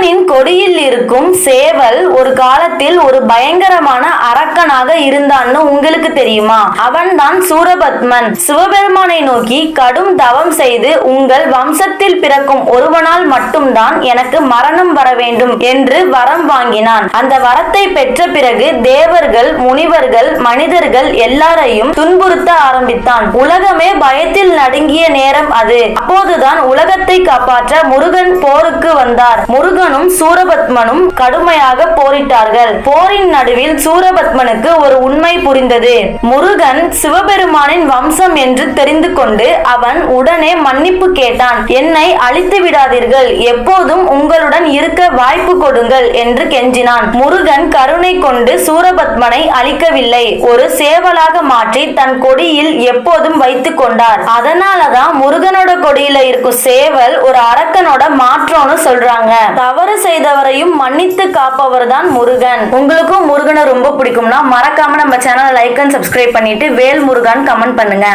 முருகனின் கொடியில் இருக்கும் சேவல் ஒரு காலத்தில் ஒரு பயங்கரமான அரக்கனாக இருந்தான்னு உங்களுக்கு தெரியுமா? அவன்தான் சூரபத்மன். சிவபெருமானை நோக்கி கடும் தவம் செய்து உங்கள் வம்சத்தில் பிறக்கும் ஒருவனால் மட்டும்தான் எனக்கு மரணம் வர வேண்டும் என்று வரம் வாங்கினான். அந்த வரத்தை பெற்ற பிறகு தேவர்கள், முனிவர்கள், மனிதர்கள் எல்லாரையும் துன்புறுத்த ஆரம்பித்தான். உலகமே பயத்தில் நடுங்கிய நேரம் அது. அப்போதுதான் உலகத்தை காப்பாற்ற முருகன் போருக்கு வந்தார். முருகனும் சூரபத்மனும் கடுமையாக போரிட்டார்கள். போரின் நடுவில் சூரபத்மனுக்கு ஒரு உண்மை புரிந்தது. முருகன் சிவபெருமானின் வம்சம் என்று தெரிந்து கொண்டு அவன் உடனே மன்னிப்பு கேட்டான். என்னை அழித்து விடாதீர்கள், எப்போதும் உங்களுடன் இருக்க வாய்ப்பு கொடுங்கள் என்று கெஞ்சினான். முருகன் கருணை கொண்டு சூரபத்மனை அழிக்கவில்லை, ஒரு சேவலாக மாற்றி தன் கொடியில் எப்போதும் வைத்துக் கொண்டார். அதனாலதான் முருகனோட கொடியில இருக்கும் சேவல் ஒரு அரக்கனோட மாற்றம்னு சொல்றாங்க. தவறு செய்தவரையும் மன்னித்து காப்பவர் தான் முருகன். உங்களுக்கும் முருகனை ரொம்ப பிடிக்கும்னா மறக்காம நம்ம சேனலை லைக் அண்ட் சப்ஸ்கிரைப் பண்ணிட்டு வேல் முருகன் கமெண்ட் பண்ணுங்க.